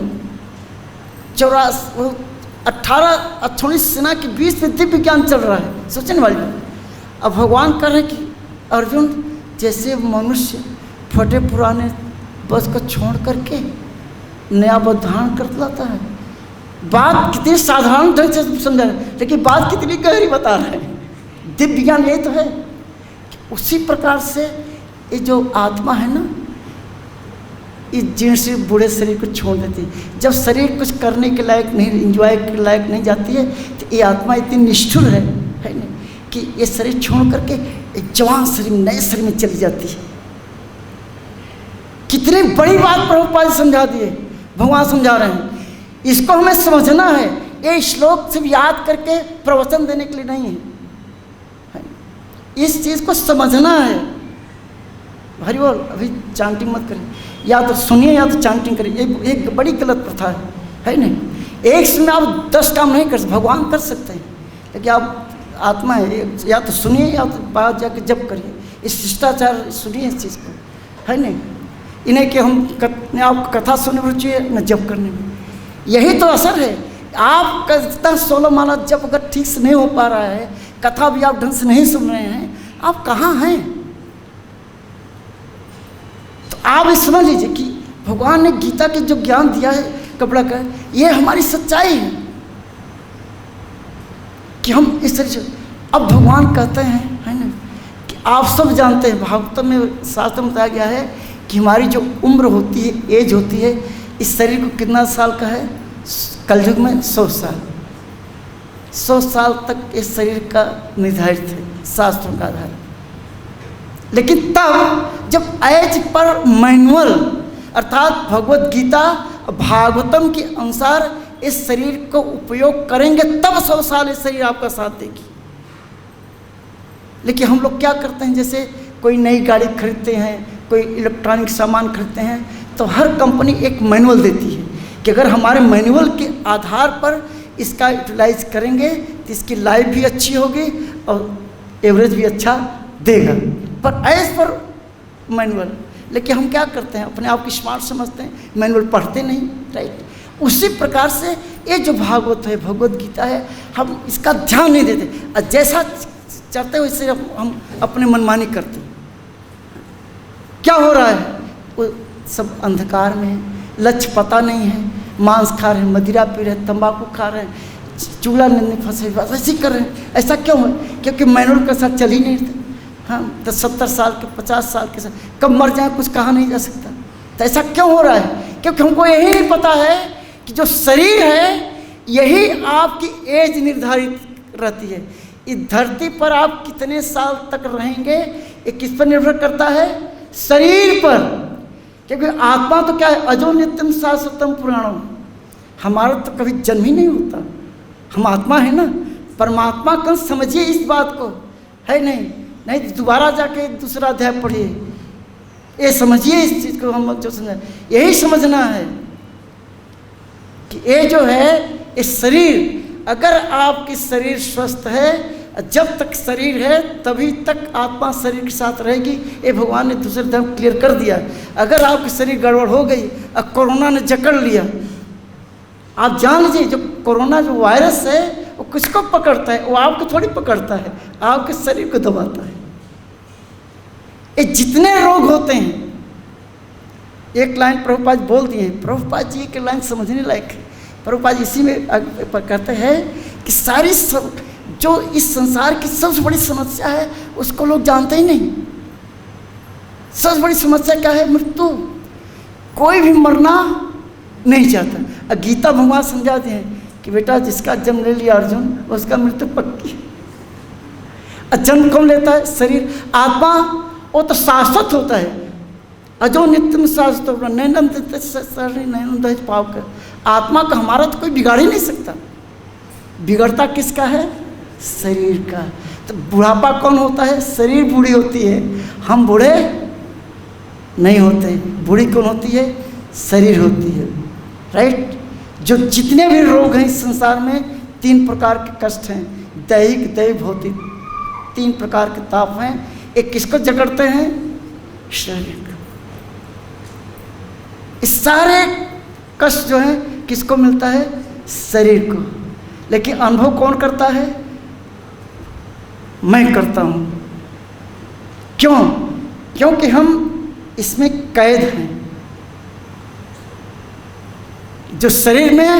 18 अक्षौहिणी सेना के बीच में दिव्य ज्ञान चल रहा है, सोचने वाली बात। अब भगवान कह रहे हैं कि अर्जुन जैसे मनुष्य फटे पुराने वस्त्र को छोड़ करके नया वस्त्र धारण कर लाता है। बात कितनी साधारण ढंग से समझा है, लेकिन बात कितनी गहरी बता रहे हैं। दिव्य ज्ञान यही तो है कि उसी प्रकार से ये जो आत्मा है ना, इस जीर्ण से बूढ़े शरीर को छोड़ देती है। जब शरीर कुछ करने के लायक नहीं, एंजॉय के लायक नहीं जाती है, तो ये आत्मा इतनी निष्ठुर है ना, कि ये शरीर छोड़ करके एक जवान शरीर, नए शरीर में चली जाती है। कितनी बड़ी बात प्रभुपाद समझा दिए, भगवान समझा रहे हैं। इसको हमें समझना है। ये श्लोक सिर्फ याद करके प्रवचन देने के लिए नहीं है, इस चीज़ को समझना है। हरि बोल। अभी चांटिंग मत करें, या तो सुनिए या तो चांटिंग करिए। ये एक बड़ी गलत प्रथा है नहीं। एक समय आप 10 काम नहीं कर सकते, भगवान कर सकते हैं, लेकिन आप आत्मा है, या तो सुनिए या तो बाहर जाके जप करिए। इस शिष्टाचार सुनिए इस चीज़ को, है नहीं। इन्हें कि हम आप कथा सुनने में रुचि है न जप करने में, यही तो असर है। आपका जितना 16 माला जप अगर ठीक से नहीं हो पा रहा है, कथा भी आप ढंग से नहीं सुन रहे हैं, आप कहाँ हैं? तो आप ये समझ लीजिए कि भगवान ने गीता के जो ज्ञान दिया है कपड़ा का, ये हमारी सच्चाई है कि हम इस तरह से। अब भगवान कहते हैं, है ना, कि आप सब जानते हैं, भागवत में शास्त्र में बताया गया है कि हमारी जो उम्र होती है, एज होती है, इस शरीर को कितना साल का है? कलयुग में 100 साल। 100 साल तक इस शरीर का निर्धारित है शास्त्रों का आधार। लेकिन तब जब एज पर मैनुअल अर्थात भगवत गीता भागवतम के अनुसार इस शरीर को उपयोग करेंगे, तब 100 साल इस शरीर आपका साथ देगी। लेकिन हम लोग क्या करते हैं, जैसे कोई नई गाड़ी खरीदते हैं, कोई इलेक्ट्रॉनिक सामान खरीदते हैं, तो हर कंपनी एक मैनुअल देती है कि अगर हमारे मैनुअल के आधार पर इसका यूटिलाइज करेंगे तो इसकी लाइफ भी अच्छी होगी और एवरेज भी अच्छा देगा, पर एज पर मैनुअल। लेकिन हम क्या करते हैं, अपने आप को स्मार्ट समझते हैं, मैनुअल पढ़ते नहीं, राइट। उसी प्रकार से ये जो भागवत है, भगवत गीता है, हम इसका ध्यान नहीं देते और जैसा चाहते हैं वैसे हम अपने मनमानी करते हैं। क्या हो रहा है? वो सब अंधकार में है, लक्ष्य पता नहीं है, मांस खा रहे हैं, मदिरा पी रहे हैं, तंबाकू खा रहे हैं, चूल्हा नहीं फंसे, बस ऐसे कर रहे हैं। ऐसा क्यों है? क्योंकि मैनुअल के साथ चल ही नहीं रहे। हाँ, तो 70 साल के 50 साल के साथ कब मर जाए कुछ कहा नहीं जा सकता। तो ऐसा क्यों हो रहा है? क्योंकि हमको यही नहीं पता है कि जो शरीर है यही आपकी एज निर्धारित रहती है। इस धरती पर आप कितने साल तक रहेंगे ये किस पर निर्भर करता है? शरीर पर। क्योंकि आत्मा तो क्या है? अजो नित्यम शाश्वतम पुराणम। हमारा तो कभी जन्म ही नहीं होता, हम आत्मा है ना। परमात्मा का समझिए इस बात को, है नहीं दोबारा जाके दूसरा अध्याय पढ़िए, ये समझिए इस चीज़ को। हम जो समझ यही समझना है कि ये जो है इस शरीर, अगर आपकी शरीर स्वस्थ है, जब तक शरीर है तभी तक आत्मा शरीर के साथ रहेगी। ये भगवान ने दूसरे धर्म क्लियर कर दिया। अगर आपकी शरीर गड़बड़ हो गई और कोरोना ने जकड़ लिया, आप जान लीजिए जो कोरोना जो वायरस है वो किसको पकड़ता है? वो आपको थोड़ी पकड़ता है, आपके शरीर को दबाता है। ये जितने रोग होते हैं, एक लाइन प्रभुपाद जी बोल दिए हैं, प्रभुपाद जी की लाइन समझने लायक है। प्रभुपाद जी इसी में कहते हैं कि सारी सब जो इस संसार की सबसे बड़ी समस्या है उसको लोग जानते ही नहीं। सबसे बड़ी समस्या क्या है? मृत्यु। कोई भी मरना नहीं चाहता। गीता भगवान समझाते हैं कि बेटा जिसका जन्म ले लिया अर्जुन, उसका मृत्यु पक्की है। जन्म कौन लेता है? शरीर। आत्मा वो तो शाश्वत होता है। अजो नित्यम शाश्वत होगा, नैनम नैनम दहेज पाप कर। आत्मा का हमारा तो कोई बिगाड़ ही नहीं सकता। बिगड़ता किसका है? शरीर का। तो बुढ़ापा कौन होता है? शरीर बूढ़ी होती है, हम बूढ़े नहीं होते। बूढ़ी कौन होती है? शरीर होती है। राइट। जो जितने भी रोग हैं इस संसार में, 3 प्रकार के कष्ट हैं, दैहिक, दैव, भौतिक। 3 प्रकार के ताप हैं। एक किसको जकड़ते हैं? शरीर को। इस सारे कष्ट जो है किसको मिलता है? शरीर को। लेकिन अनुभव कौन करता है? मैं करता हूं। क्यों? क्योंकि हम इसमें कैद हैं। जो शरीर में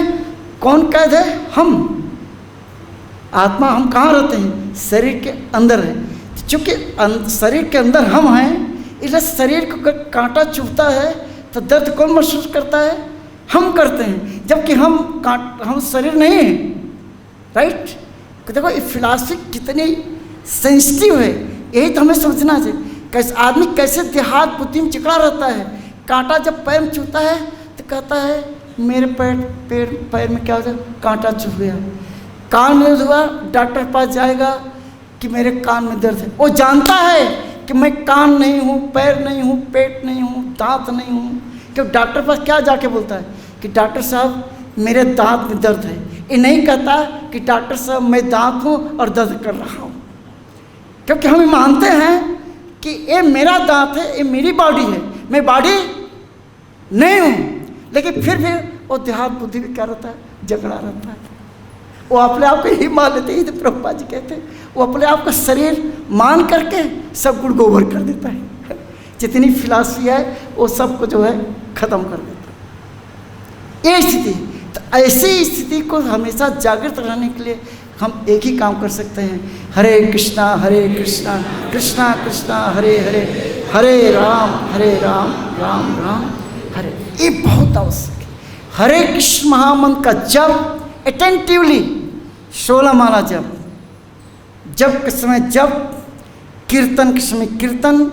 कौन कैद है? हम। आत्मा हम कहाँ रहते हैं? शरीर के अंदर है। चूंकि शरीर के अंदर हम हैं, इसलिए शरीर को अगर कांटा चुभता है तो दर्द कौन महसूस करता है? हम करते हैं। जबकि हम शरीर नहीं है। राइट। देखो ये फिलॉसफी कितनी सेंसिटिव है, यही तो हमें समझना चाहिए। कैसे आदमी कैसे देहात बुद्धि में चिकड़ा रहता है। कांटा जब पैर में चुभता है तो कहता है मेरे पैर में क्या हो जाए? कांटा चुभ गया। कान में दर्द हुआ, डॉक्टर के पास जाएगा कि मेरे कान में दर्द है। वो जानता है कि मैं कान नहीं हूँ, पैर नहीं हूँ, पेट नहीं हूँ, दांत नहीं हूँ। क्यों? डॉक्टर के पास क्या जाके बोलता है कि डॉक्टर साहब मेरे दांत में दर्द है। ये नहीं कहता कि डॉक्टर साहब मैं दांत हूँ और दर्द कर रहा हूँ। क्योंकि हम मानते हैं कि ये मेरा दांत है, ये मेरी बॉडी है, मैं बॉडी नहीं हूँ। लेकिन फिर भी वो देहात बुद्धि भी क्या रहता है? झगड़ा रहता है। वो अपने आप को ही मान लेते हैं। तो प्रभुपाद जी कहते हैं वो अपने आप का शरीर मान करके सब गुड़ गोबर कर देता है। जितनी फिलॉसफी है वो सबको जो है खत्म कर देता है। ये स्थिति। तो ऐसी स्थिति को हमेशा जागृत रहने के लिए हम एक ही काम कर सकते हैं, हरे कृष्णा कृष्णा कृष्णा हरे हरे, हरे राम राम राम हरे। ये बहुत आवश्यक है। हरे कृष्ण महामंत्र का जप अटेंटिवली 16 माला जप के समय जप, कीर्तन के समय कीर्तन,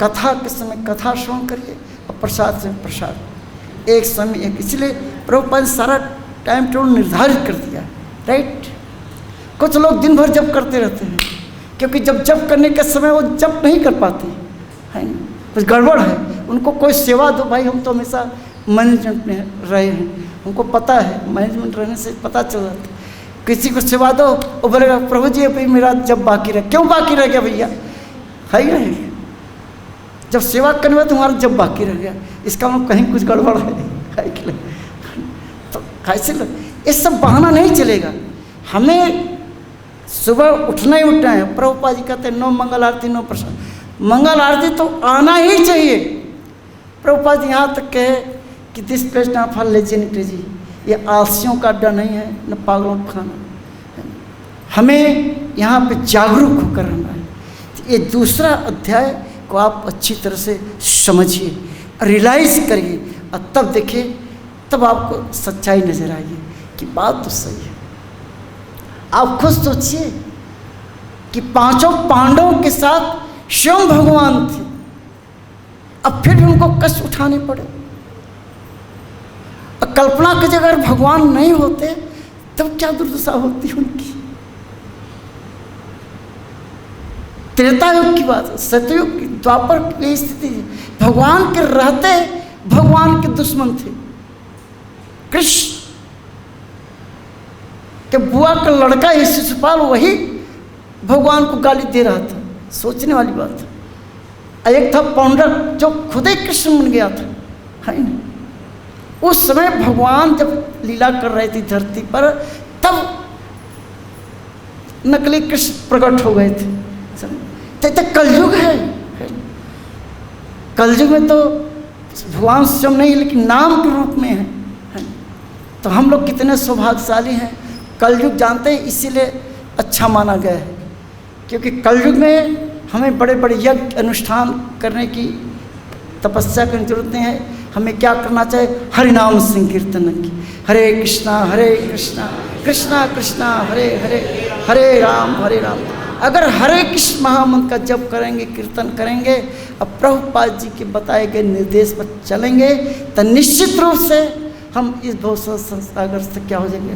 कथा के समय कथा श्रवण करिए और प्रसाद से प्रसाद। एक समय एक। इसलिए प्रभुपाद सारा टाइम टेबल निर्धारित कर दिया। राइट। कुछ लोग दिन भर जप करते रहते हैं, क्योंकि जब जप करने के समय वो जप नहीं कर पाते है ना, कुछ गड़बड़ है। उनको कोई सेवा दो। भाई हम तो हमेशा मैनेजमेंट में रहे हैं, हमको पता है, मैनेजमेंट रहने से पता चल जाता है। किसी को सेवा दो, वो बोलेगा प्रभु जी अभी मेरा जब बाकी रह। क्यों बाकी रह गया भैया? है ही नहीं। जब सेवा करने में तुम्हारा जब बाकी रह गया, इसका मतलब कहीं कुछ गड़बड़ है कि नहीं? तो कैसे ये सब बहाना नहीं चलेगा। हमें सुबह उठना ही उठना है। प्रभुपाद जी कहते हैं नो मंगल आरती नो प्रसाद। मंगल आरती तो आना ही चाहिए। प्रभुपाद यहाँ तक कहे कि दिस प्लेस ना फॉर लेजेंडरी, ये आलसियों का अड्डा नहीं है, न पागलों का खाना। हमें यहाँ पे जागरूक होकर रहना है। ये दूसरा अध्याय को आप अच्छी तरह से समझिए, रियलाइज करिए, और तब देखिए, तब आपको सच्चाई नजर आएगी कि बात तो सही है। आप खुद सोचिए कि 5 पांडवों के साथ स्वयं भगवान थे, अब फिर भी उनको कष्ट उठाने पड़े। कल्पना की जगह भगवान नहीं होते तब क्या दुर्दशा होती उनकी। त्रेता युग की बात है, सतयुग की, द्वापर की स्थिति है। भगवान के रहते भगवान के दुश्मन थे। कृष्ण के बुआ का लड़का ही शिशुपाल, वही भगवान को गाली दे रहा था, सोचने वाली बात है। एक था पौंडर जो खुद ही कृष्ण बन गया था, है ना। उस समय भगवान जब लीला कर रहे थे धरती पर, तब नकली कृष्ण प्रकट हो गए थे। तो कलयुग है। कलयुग में तो भगवान स्वयं नहीं लेकिन नाम के रूप में है। तो हम लोग कितने सौभाग्यशाली हैं। कलयुग जानते हैं, इसीलिए अच्छा माना गया है, क्योंकि कलयुग में हमें बड़े बड़े यज्ञ अनुष्ठान करने की, तपस्या करने की जरूरत नहीं है। हमें क्या करना चाहिए? हरिनाम संकीर्तन की, हरे कृष्णा कृष्णा कृष्णा हरे हरे, हरे राम अगर हरे कृष्ण महामंत्र का जप करेंगे, कीर्तन करेंगे, अब प्रभुपाद जी के बताए गए निर्देश पर चलेंगे, तो निश्चित रूप से हम इस भव संसागर से क्या हो जाएंगे?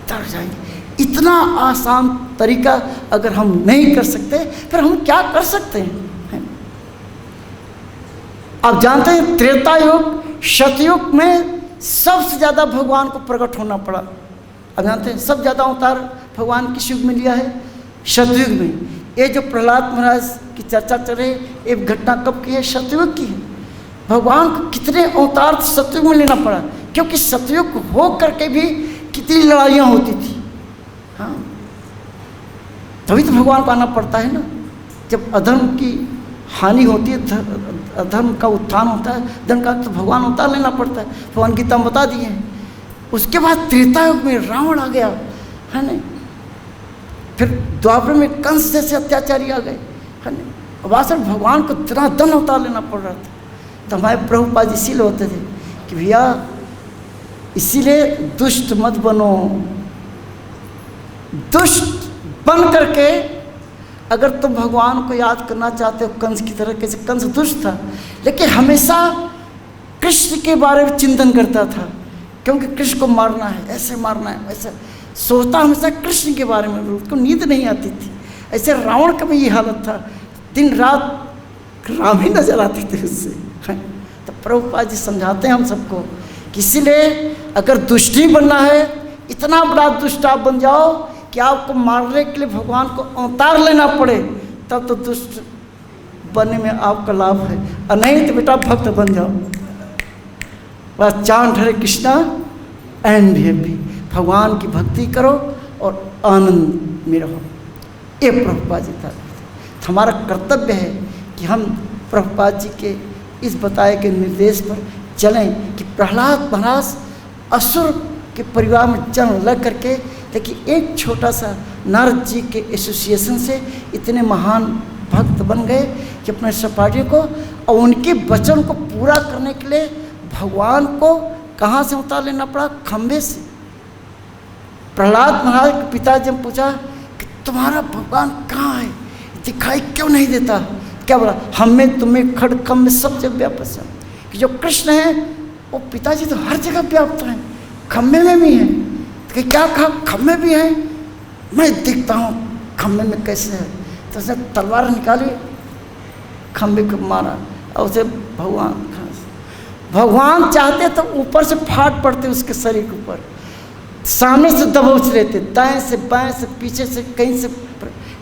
तर जाएंगे। इतना आसान तरीका अगर हम नहीं कर सकते, फिर हम क्या कर सकते हैं? आप जानते हैं त्रेता युग, सतयुग में सबसे ज़्यादा भगवान को प्रकट होना पड़ा। आप जानते हैं सबसे ज़्यादा अवतार भगवान किस युग में लिया है? सतयुग में। ये जो प्रहलाद महाराज की चर्चा चल रही है, ये घटना कब की है? सतयुग की है। भगवान को कितने अवतार सतयुग में लेना पड़ा, क्योंकि सतयुग हो करके भी कितनी लड़ाइयाँ होती थी। हाँ, तभी तो भगवान को आना पड़ता है ना। जब अधर्म की हानि होती है, अधर्म का उत्थान होता है, धर्म का, तो भगवान अवतार लेना पड़ता है। भगवान गीता में बता दिए हैं। उसके बाद त्रेता युग में रावण आ गया, है ना। फिर द्वापर में कंस जैसे अत्याचारी आ गए, है ना। वास्तव में भगवान को इतना दंड अवतार लेना पड़ रहा था। तो हमारे प्रभुपाद इसीलिए होते थे कि भैया, इसीलिए दुष्ट मत बनो। दुष्ट बन करके अगर तुम भगवान को याद करना चाहते हो कंस की तरह, कैसे कंस दुष्ट था, लेकिन हमेशा कृष्ण के बारे में चिंतन करता था, क्योंकि कृष्ण को मारना है, ऐसे मारना है, ऐसे सोचता हमेशा कृष्ण के बारे में। उसको नींद नहीं आती थी। ऐसे रावण का भी ये हालत था, दिन रात राम ही नजर आते थे उससे। तो प्रभुपाद जी समझाते हैं हम सबको कि इसीलिए अगर दुष्ट ही बनना है, इतना बड़ा दुष्ट आप बन जाओ कि आपको मारने के लिए भगवान को अवतार लेना पड़े, तब तो दुष्ट बनने में आपका लाभ है। और नहीं तो बेटा भक्त बन जाओ, बस चांद हरे कृष्णा एंड भी हैप्पी। भगवान की भक्ति करो और आनंद में रहो। ये प्रभुपाद जी था। हमारा कर्तव्य है कि हम प्रभुपाद जी के इस बताए गए निर्देश पर चलें कि प्रहलाद महाराज असुर के परिवार में जन्म लग करके, लेकिन एक छोटा सा नारद जी के एसोसिएशन से इतने महान भक्त बन गए कि अपने सपाटी को, और उनके वचन को पूरा करने के लिए भगवान को कहाँ से उतार लेना पड़ा? खंभे से। प्रहलाद महाराज के पिताजी ने पूछा कि तुम्हारा भगवान कहाँ है, दिखाई क्यों नहीं देता? क्या बोला? हमें तुम्हें खड़खम में सब जगह व्याप्त है। कि जो कृष्ण है वो पिताजी तो हर जगह व्याप्त हैं, खम्भे में भी हैं। कि क्या कहा? खम्भे भी हैं, मैं देखता हूँ खम्भे में कैसे है। तो उसने तलवार निकाली, खम्भे को मारा, और उसे भगवान चाहते तो ऊपर से फाट पड़ते उसके शरीर के ऊपर, सामने से दबोच लेते, दाएं से बाएं से पीछे से कहीं से,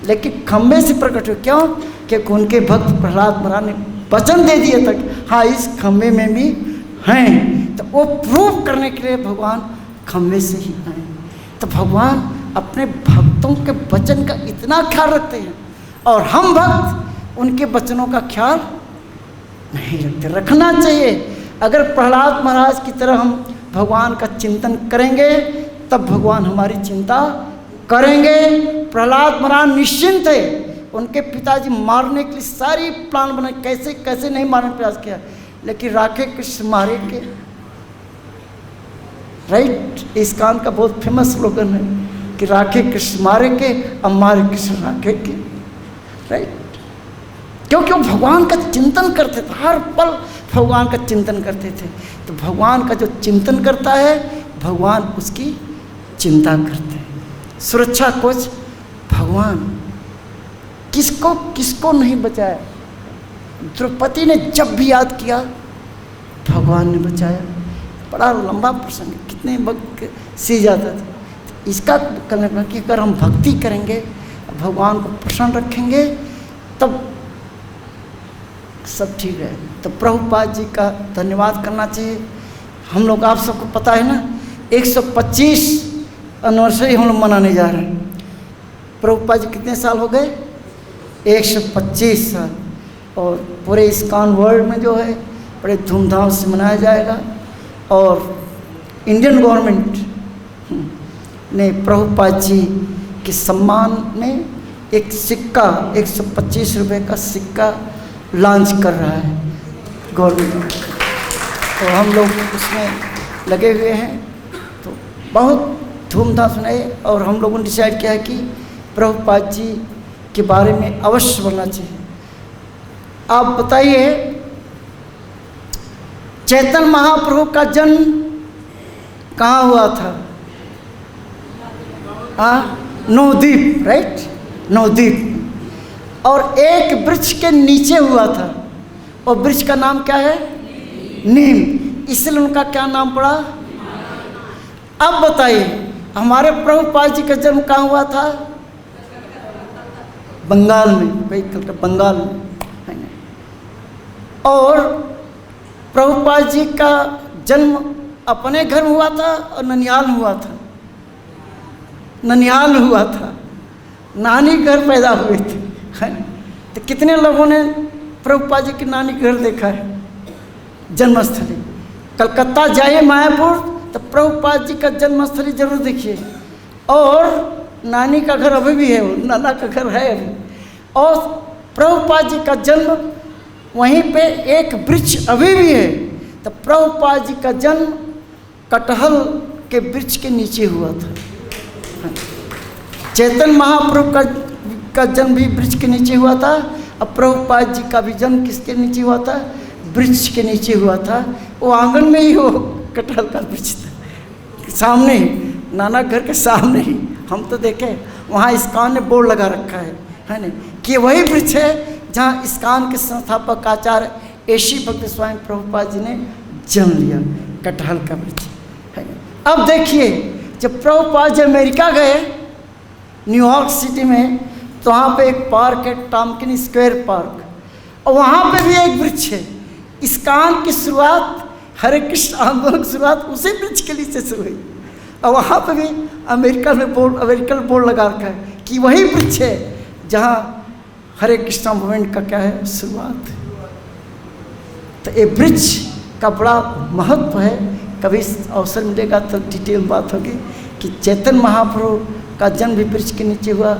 लेकिन खम्भे से प्रकट हो। क्यों? क्योंकि उनके भक्त प्रहलाद महाराज ने वचन दे दिए तक हाँ इस खम्भे में भी हैं, तो वो प्रूव करने के लिए भगवान खम्भे से ही आए। तो भगवान अपने भक्तों के वचन का इतना ख्याल रखते हैं, और हम भक्त उनके वचनों का ख्याल नहीं रखते। रखना चाहिए। अगर प्रहलाद महाराज की तरह हम भगवान का चिंतन करेंगे, तब भगवान हमारी चिंता करेंगे। प्रहलाद महाराज निश्चिंत थे। उनके पिताजी मारने के लिए सारी प्लान बनाए, कैसे कैसे नहीं मारने का प्रयास किया, लेकिन राखे कृष्ण मारे के। राइट, इस कान का बहुत फेमस स्लोगन है कि राखे कृष्ण मारे के, अब मारे कृष्ण राखे के। राइट, क्योंकि वो भगवान का चिंतन करते थे, हर पल भगवान का चिंतन करते थे। तो भगवान का जो चिंतन करता है, भगवान उसकी चिंता करते हैं। सुरक्षा कोच भगवान। किसको किसको नहीं बचाया? द्रौपदी ने जब भी याद किया, भगवान ने बचाया। बड़ा लंबा प्रसंग, कितने वक्त सी जाता था। इसका कल्पना कि अगर हम भक्ति करेंगे, भगवान को प्रसन्न रखेंगे तब सब ठीक है। तो प्रभुपाद जी का धन्यवाद करना चाहिए। हम लोग, आप सबको पता है ना, 125 एनिवर्सरी हम लोग मनाने जा रहे हैं। प्रभुपाद जी कितने साल हो गए? 125 साल। और पूरे इस्कॉन वर्ल्ड में जो है बड़े धूमधाम से मनाया जाएगा। और इंडियन गवर्नमेंट ने प्रभुपाद जी के सम्मान में एक सिक्का, 125 रुपये का सिक्का लॉन्च कर रहा है गवर्नमेंट। तो हम लोग उसमें लगे हुए हैं, तो बहुत धूमधाम से मनाए। और हम लोगों ने डिसाइड किया है कि प्रभुपाद जी के बारे में अवश्य बोलना चाहिए। आप बताइए, चैतन्य महाप्रभु का जन्म कहाँ हुआ था? नवद्वीप, राइट, नवद्वीप। और एक वृक्ष के नीचे हुआ था, और वृक्ष का नाम क्या है? नीम। इसलिए उनका क्या नाम पड़ा? अब बताइए, हमारे प्रभुपाद जी का जन्म कहाँ हुआ था? बंगाल में, बंगाल में है ना। और प्रभुपाद जी का जन्म अपने घर में हुआ था और ननिहाल में हुआ था। ननिहाल में हुआ था, नानी घर पैदा हुए थे, है। तो कितने लोगों ने प्रभुपाद जी की नानी घर देखा है? जन्मस्थली कलकत्ता जाइए, मायापुर, तो प्रभुपाद जी का जन्मस्थली जरूर देखिए। और नानी का घर अभी भी है, वो नाना का घर है अभी। और प्रभुपाद जी का जन्म वहीं पे एक वृक्ष अभी भी है। तो प्रभुपाद जी का जन्म कटहल के वृक्ष के नीचे हुआ था। चैतन्य महाप्रभु का जन्म भी वृक्ष के नीचे हुआ था। अब प्रभुपाद जी का भी जन्म किसके नीचे हुआ था? वृक्ष के नीचे हुआ था। वो आंगन में ही वो कटहल का वृक्ष था, सामने ही, नाना घर के सामने ही। हम तो देखे वहाँ इस्कॉन ने बोर्ड लगा रखा है ना, कि वही वृक्ष है जहाँ इस्कॉन के संस्थापक आचार्य एसी भक्त स्वामी प्रभुपाद जी ने जन्म लिया, कटहल का वृक्ष है। अब देखिए, जब प्रभुपाद जी अमेरिका गए, न्यूयॉर्क सिटी में, तो वहाँ पे एक पार्क है, टॉम्किन स्क्वायर पार्क, और वहाँ पे भी एक वृक्ष है। इस्कॉन की शुरुआत, हरे कृष्ण आंदोलन की शुरुआत उसी वृक्ष के नीचे से हुई। और वहाँ पे भी अमेरिकन बोर्ड लगा रखा है कि वही वृक्ष है जहाँ हरे कृष्णा मूवमेंट का क्या है, शुरुआत। तो ये वृक्ष का बड़ा महत्व है। कभी अवसर मिलेगा तो डिटेल बात होगी कि चैतन्य महाप्रभु का जन्म भी वृक्ष के नीचे हुआ,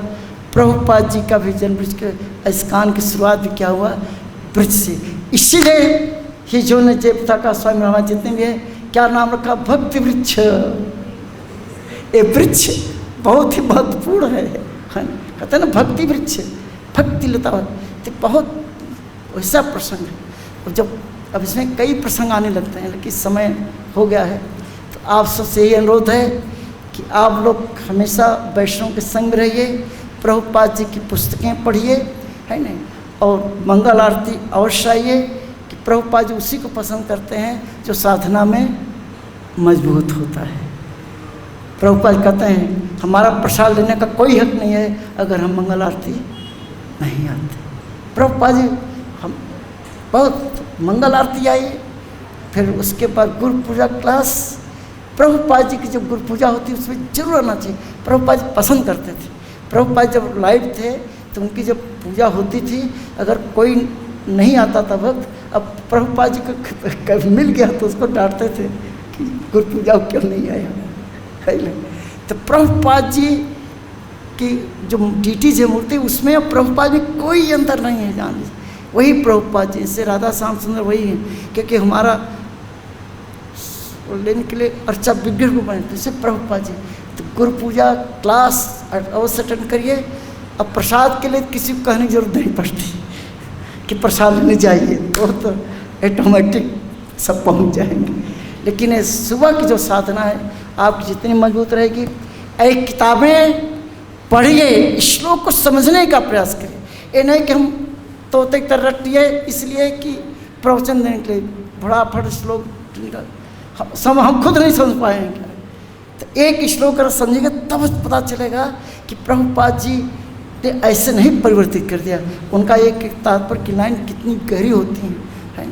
प्रभुपाद जी का भी जन्म वृक्ष के, इस्कॉन की शुरुआत भी क्या हुआ, वृक्ष से। इसीलिए ही जो ने जयप्रता का स्वामी महाराज जितने भी है, क्या नाम रखा? भक्ति वृक्ष। ये वृक्ष बहुत ही महत्वपूर्ण है, कहते हैं ना, भक्ति वृक्ष, भक्ति लता। तो बहुत वैसा प्रसंग है। जब अब इसमें कई प्रसंग आने लगते हैं, लेकिन समय हो गया है, तो आप सबसे यही अनुरोध है कि आप लोग हमेशा वैष्णव के संग में रहिए, प्रभुपाद जी की पुस्तकें पढ़िए, है ना, और मंगल आरती अवश्य आइए। कि प्रभुपाद जी उसी को पसंद करते हैं जो साधना में मजबूत होता है। प्रभुपाद कहते हैं हमारा प्रसाद लेने का कोई हक नहीं है अगर हम मंगल आरती नहीं आते। प्रभुपाद जी हम बहुत मंगल आरती आई, फिर उसके बाद गुरु पूजा क्लास। प्रभुपाद जी की जब गुरु पूजा होती है उसमें जरूर आना चाहिए। प्रभुपाद जी पसंद करते थे। प्रभुपाद जब लाइव थे तो उनकी जब पूजा होती थी, अगर कोई नहीं आता था वक्त, अब प्रभुपाद जी को मिल गया तो उसको डांटते थे कि गुरु पूजा क्यों नहीं आया, है ना। तो प्रभुपाद जी की जो डीटीज है मूर्ति, उसमें प्रभुपाद में कोई अंतर नहीं है, जान लीजिए वही प्रभुपाद जी। इससे राधा श्याम सुंदर वही है, क्योंकि हमारा लेने के लिए अर्चा विग्रह को बने तो इससे प्रभुपाद जी। तो गुरु पूजा क्लास अवश्य अटेंड करिए। अब प्रसाद के लिए किसी को कहने की जरूरत नहीं पड़ती कि प्रसाद लेने जाइए, तो ऑटोमेटिक सब पहुंच जाएंगे। लेकिन ये सुबह की जो साधना है आपकी जितनी मजबूत रहेगी, एक किताबें पढ़िए, श्लोक को समझने का प्रयास करिए। ये नहीं कि हम तोते की तरह रटिए इसलिए कि प्रवचन देने के लिए फटाफट श्लोक सब हम खुद नहीं समझ पाएंगे। तो एक श्लोक अगर समझेंगे तब पता चलेगा कि प्रभुपाद जी ने ऐसे नहीं परिवर्तित कर दिया। उनका एक एक तात्पर्य की लाइन कितनी गहरी होती है।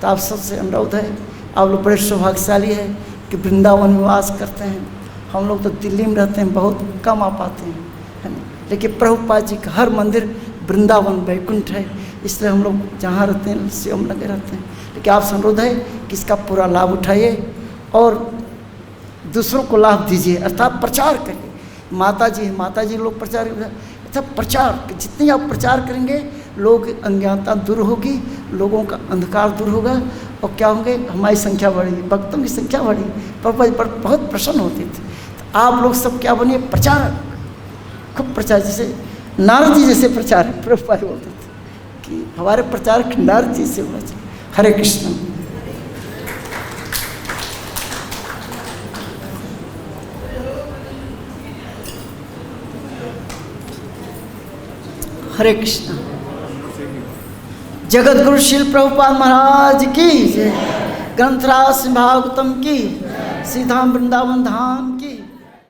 तो आप सबसे अनुरोध है, आप लोग बड़े सौभाग्यशाली है कि वृंदावन में वास करते हैं। हम लोग तो दिल्ली में रहते हैं, बहुत कम आ पाते हैं, है ना। लेकिन प्रभुपाद जी का हर मंदिर वृंदावन वैकुंठ है, इसलिए हम लोग जहाँ रहते हैं सेवा में लगे रहते हैं। लेकिन आपसे अनुरोध है कि इसका पूरा लाभ उठाइए और दूसरों को लाभ दीजिए, अर्थात प्रचार करिए। माता जी लोग प्रचार, अच्छा प्रचार, जितनी आप प्रचार करेंगे लोग अज्ञानता दूर होगी, लोगों का अंधकार दूर होगा और क्या होंगे, हमारी संख्या बढ़ेगी, भक्तों की संख्या बढ़ेगी। प्रभुपाद पर बहुत प्रसन्न होते थे। तो आप लोग सब क्या बनिए, प्रचारक, खूब प्रचार, जैसे नारद जी जैसे प्रचार है। प्रभुपाद बोलते थे कि हमारे प्रचारक नारद जी से होना चाहिए। हरे कृष्ण। हरे कृष्ण। जगत गुरु श्रील प्रभुपाद महाराज की जय। ग्रंथराज भागवतम की, श्री धाम वृंदावन धाम